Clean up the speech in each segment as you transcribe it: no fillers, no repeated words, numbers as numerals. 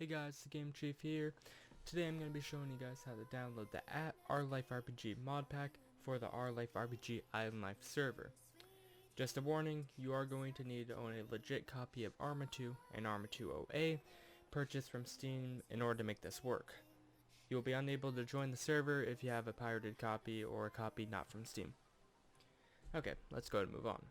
guys, TheGamingChief here. Today I'm going to be showing you guys how to download the OurLifeRPG mod pack for the OurLifeRPG Island Life server. Just a warning, you are going to need to own a legit copy of ArmA 2 and ArmA 2 OA purchased from Steam in order to make this work. You will be unable to join the server if you have a pirated copy or a copy not from Steam. Okay, let's go ahead and move on.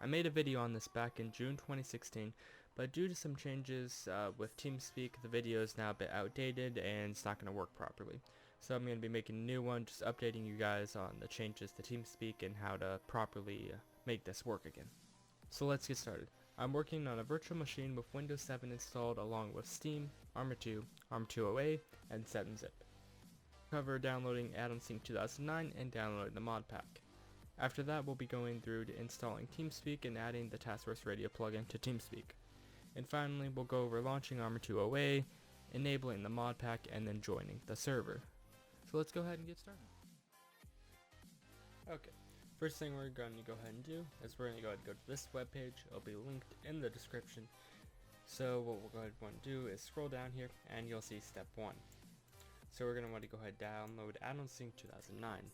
I made a video on this back in June 2016, but due to some changes with TeamSpeak, the video is now a bit outdated and it's not going to work properly. So I'm going to be making a new one, just updating you guys on the changes to TeamSpeak and how to properly make this work again. So let's get started. I'm working on a virtual machine with Windows 7 installed along with Steam, ArmA 2, ArmA 2 OA, and 7-zip. Cover downloading Addon Sync 2009 and downloading the mod pack. After that, we'll be going through to installing TeamSpeak and adding the TaskForce Radio plugin to TeamSpeak. And finally, we'll go over launching ArmA 2 OA, enabling the mod pack, and then joining the server. So let's go ahead and get started. Okay, first thing we're going to go ahead and do is we're going to go ahead and go to this webpage. It'll be linked in the description. So what we'll go ahead and want to do is scroll down here and you'll see step 1. So we're going to want to go ahead and download Addon Sync 2009.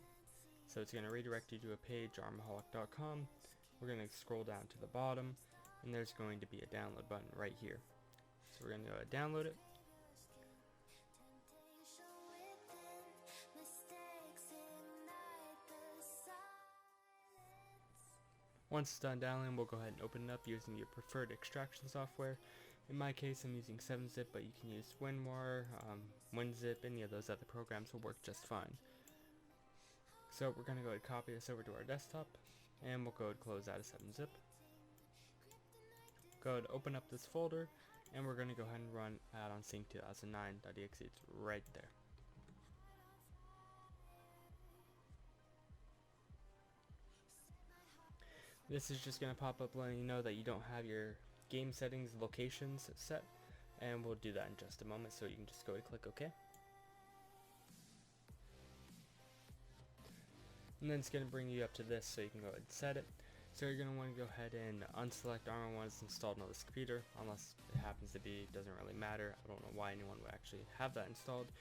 So it's going to redirect you to a page, armaholic.com. We're going to scroll down to the bottom, and there's going to be a download button right here. So we're going to go ahead and download it. Once it's done downloading, we'll go ahead and open it up using your preferred extraction software. In my case, I'm using 7-zip, but you can use WinRAR, WinZip, any of those other programs will work just fine. So we're going to go ahead and copy this over to our desktop, and we'll go ahead and close out of 7-zip. Go ahead and open up this folder, and we're going to go ahead and run addon sync 2009.exe. It's right there. This is just going to pop up letting you know that you don't have your game settings locations set, and we'll do that in just a moment, so you can just go ahead and click OK. And then it's going to bring you up to this so you can go ahead and set it. So you're going to want to go ahead and unselect ArmA once installed on this computer, unless it happens to be, it doesn't really matter. I don't know why anyone would actually have that installed.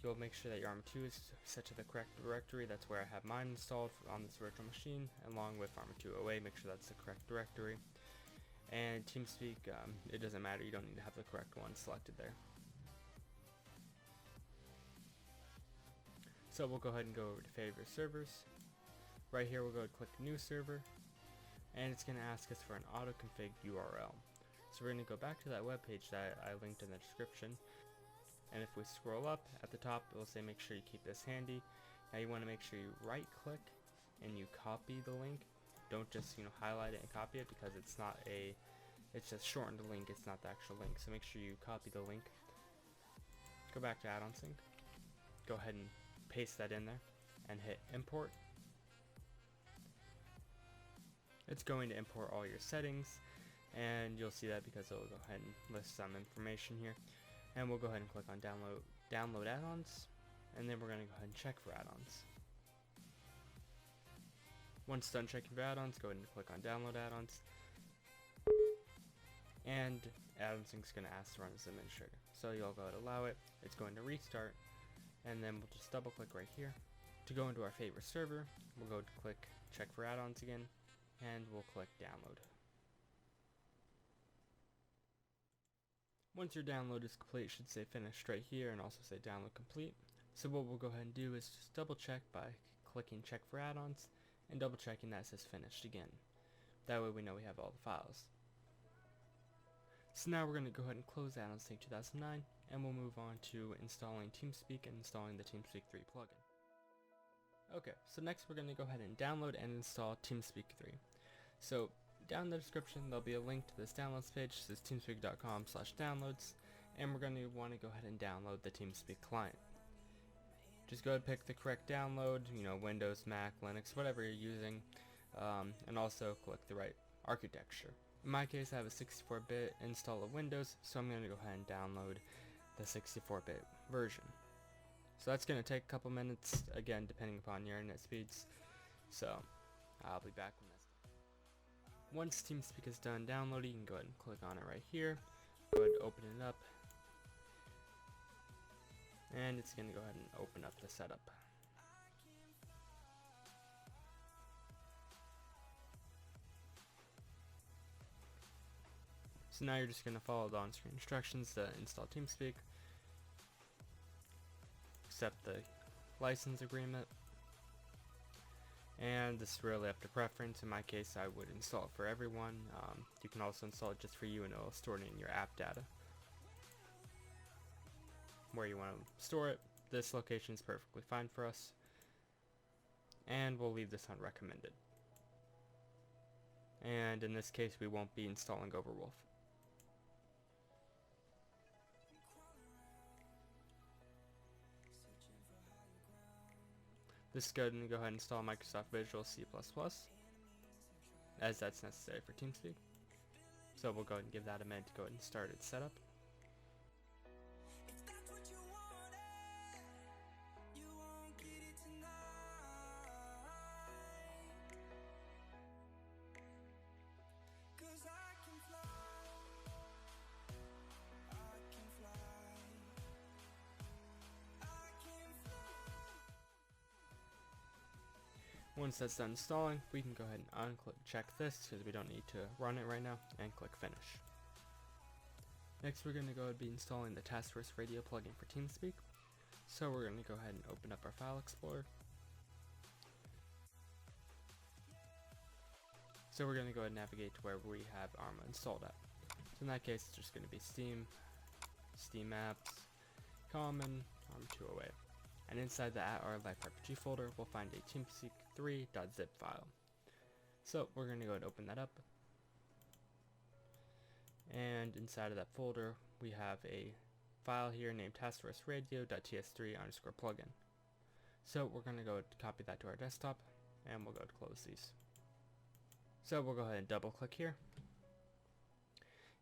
You'll make sure that your ArmA 2 is set to the correct directory. That's where I have mine installed on this virtual machine, along with ArmA 2 OA. Make sure that's the correct directory. And TeamSpeak, it doesn't matter, you don't need to have the correct one selected there. So we'll go ahead and go over to favorite servers. Right here we'll go and click new server, and it's going to ask us for an auto-config URL. So we're going to go back to that web page that I linked in the description, and if we scroll up at the top it will say make sure you keep this handy. Now you want to make sure you right click and you copy the link. Don't just highlight it and copy it, because it's just shortened link, it's not the actual link. So make sure you copy the link. Go back to Addon Sync. Go ahead and paste that in there and hit import. It's going to import all your settings, and you'll see that because it'll go ahead and list some information here. And we'll go ahead and click on download add-ons, and then we're going to go ahead and check for add-ons. Once done checking for add-ons, go ahead and click on download add-ons, and Addon Sync is going to ask to run as administrator. So you'll go ahead and allow it. It's going to restart. And then we'll just double click right here to go into our favorite server. We'll go to click check for add-ons again, and we'll click download. Once your download is complete, it should say finished right here and also say download complete. So what we'll go ahead and do is just double check by clicking check for add-ons and double checking that it says finished again. That way we know we have all the files. So now we're going to go ahead and close Addon Sync 2009, and we'll move on to installing TeamSpeak and installing the TeamSpeak 3 plugin. Okay, so next we're going to go ahead and download and install TeamSpeak 3. So down in the description there'll be a link to this downloads page. It says teamspeak.com/downloads, and we're going to want to go ahead and download the TeamSpeak client. Just go ahead and pick the correct download, Windows, Mac, Linux, whatever you're using, and also click the right architecture. In my case, I have a 64-bit install of Windows, so I'm going to go ahead and download the 64-bit version. So that's going to take a couple minutes, again, depending upon your internet speeds. So I'll be back when that's done. Once TeamSpeak is done downloading, you can go ahead and click on it right here. Go ahead and open it up. And it's going to go ahead and open up the setup. So now you're just going to follow the on-screen instructions to install TeamSpeak, accept the license agreement, and this is really up to preference. In my case, I would install it for everyone. You can also install it just for you and it will store it in your app data. Where you want to store it, this location is perfectly fine for us, and we'll leave this on recommended. And in this case, we won't be installing Overwolf. This is going to go ahead and install Microsoft Visual C++, as that's necessary for TeamSpeak. So we'll go ahead and give that a minute to go ahead and start its setup. Once that's done installing, we can go ahead and check this because we don't need to run it right now, and click finish. Next we're going to go ahead and be installing the Task Force Radio plugin for TeamSpeak. So we're going to go ahead and open up our file explorer. So we're going to go ahead and navigate to where we have ArmA installed at. So in that case it's just going to be Steam, Steam Apps, Common, ArmA208. And inside the OurLifeRPG folder, we'll find a TeamSpeak3.zip file. So we're going to go ahead and open that up. And inside of that folder, we have a file here named taskforceradio.ts3_plugin. So we're going to go ahead and copy that to our desktop, and we'll go to close these. So we'll go ahead and double click here.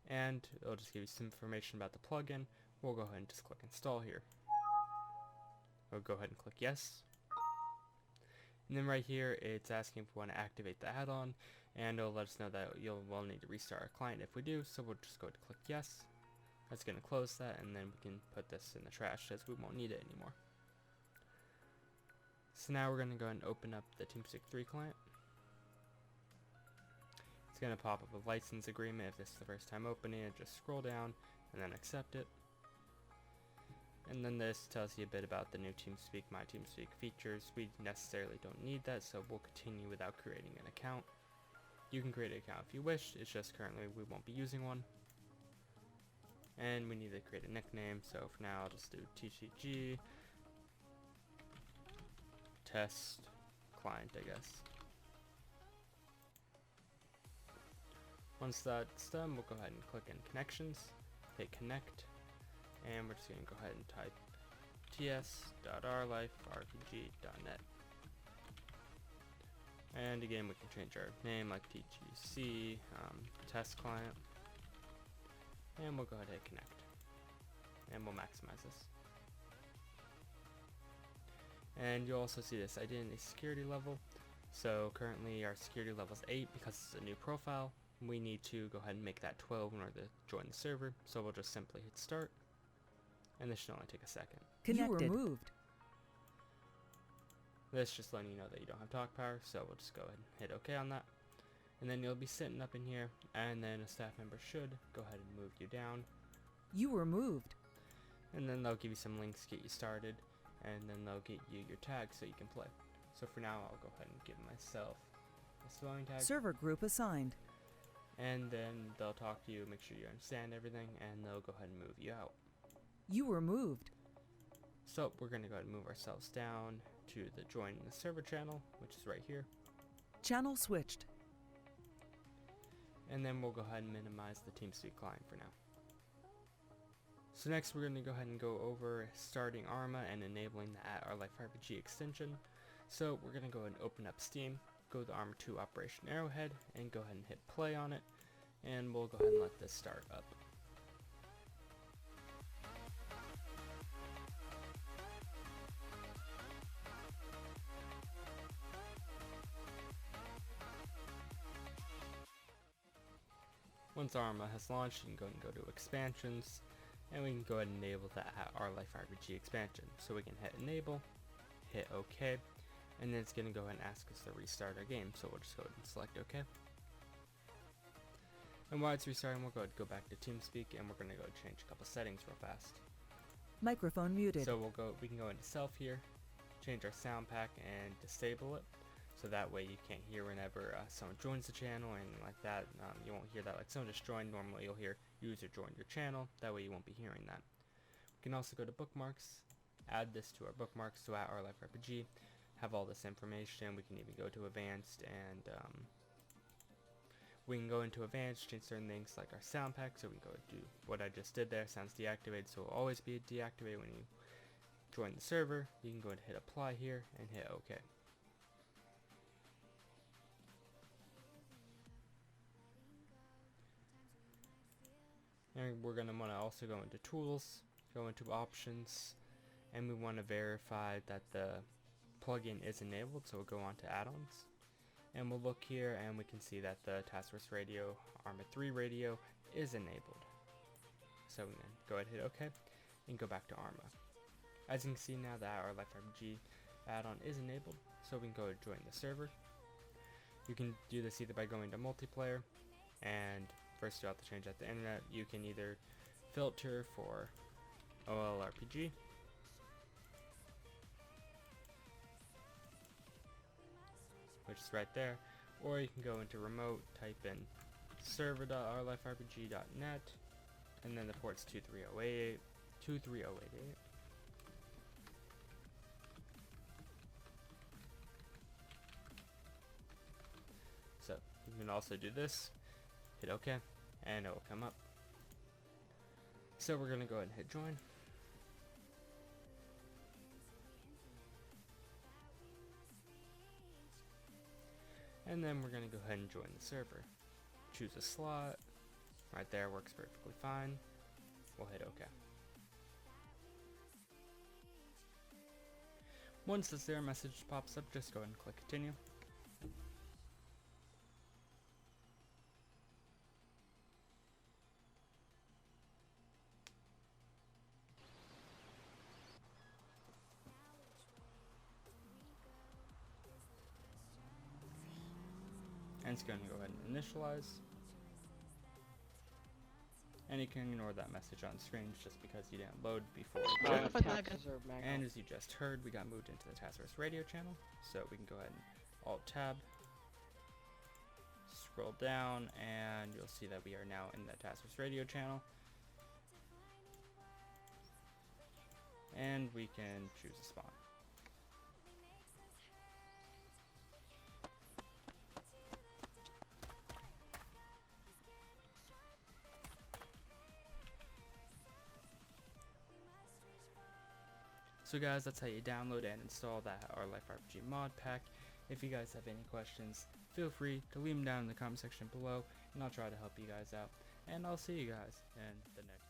And it'll just give you some information about the plugin. We'll go ahead and just click install here. We'll go ahead and click yes. And then right here it's asking if we want to activate the add-on, and it'll let us know that we'll need to restart our client if we do, so we'll just go to click yes. That's going to close that, and then we can put this in the trash as we won't need it anymore. So now we're going to go ahead and open up the TeamSpeak 3 client. It's going to pop up a license agreement if this is the first time opening it. Just scroll down and then accept it. And then this tells you a bit about the new TeamSpeak, My TeamSpeak features. We necessarily don't need that, so we'll continue without creating an account. You can create an account if you wish, it's just currently we won't be using one. And we need to create a nickname, so for now I'll just do TCG test client, I guess. Once that's done, we'll go ahead and click in connections, hit connect. And we're just going to go ahead and type ts.ourliferpg.net. And again, we can change our name like TGC, test client. And we'll go ahead and hit connect. And we'll maximize this. And you'll also see this identity security level. So currently our security level is 8 because it's a new profile. We need to go ahead and make that 12 in order to join the server. So we'll just simply hit start. And this should only take a second. Connected. You were moved. This just letting you know that you don't have talk power, so we'll just go ahead and hit OK on that. And then you'll be sitting up in here, and then a staff member should go ahead and move you down. You were moved. And then they'll give you some links to get you started, and then they'll get you your tag so you can play. So for now, I'll go ahead and give myself a spelling tag. Server group assigned. And then they'll talk to you, make sure you understand everything, and they'll go ahead and move you out. You were moved. So we're going to go ahead and move ourselves down to the join the server channel, which is right here. Channel switched. And then we'll go ahead and minimize the TeamSpeak client for now. So next we're going to go ahead and go over starting ArmA and enabling the OurLifeRPG extension. So we're going to go ahead and open up Steam, go to the ArmA 2 Operation Arrowhead, and go ahead and hit play on it. And we'll go ahead and let this start up. Once ArmA has launched, you can go and go to expansions, and we can go ahead and enable the OurLifeRPG expansion. So we can hit enable, hit OK, and then it's going to go ahead and ask us to restart our game. So we'll just go ahead and select OK. And while it's restarting, we'll go ahead and go back to TeamSpeak, and we're going to go change a couple settings real fast. Microphone muted. So we can go into self here, change our sound pack and disable it. So that way you can't hear whenever someone joins the channel and like that. You won't hear that like someone just joined. Normally you'll hear user joined your channel. That way you won't be hearing that. We can also go to bookmarks, add this to our bookmarks, so at OurLifeRPG, have all this information. We can even go to advanced, and we can go into advanced, change certain things like our sound pack. So we can go do what I just did there. Sounds deactivated, so it will always be deactivated when you join the server. You can go ahead and hit apply here and hit OK. And we're going to want to also go into tools, go into options, and we want to verify that the plugin is enabled. So we'll go on to add-ons, and we'll look here and we can see that the Task Force Radio ArmA 3 radio is enabled. So we can go ahead and hit OK and go back to ArmA. As you can see now that our OurLifeRPG add-on is enabled, so we can go and join the server. You can do this either by going to multiplayer, and first you have to change out the internet. You can either filter for OLRPG, which is right there, or you can go into remote, type in server.ourlifrpg.net, and then the port's 23088. So you can also do this, hit OK, and it will come up. So we're going to go ahead and hit join. And then we're going to go ahead and join the server. Choose a slot. Right there, works perfectly fine. We'll hit OK. Once this error message pops up, just go ahead and click continue. And it's going to go ahead and initialize. And you can ignore that message on screen just because you didn't load before. And as you just heard, we got moved into the Task Force Radio channel. So we can go ahead and Alt-Tab, scroll down, and you'll see that we are now in the Task Force Radio channel. And we can choose a spawn. So guys, that's how you download and install that OurLifeRPG mod pack. If you guys have any questions, feel free to leave them down in the comment section below, and I'll try to help you guys out. And I'll see you guys in the next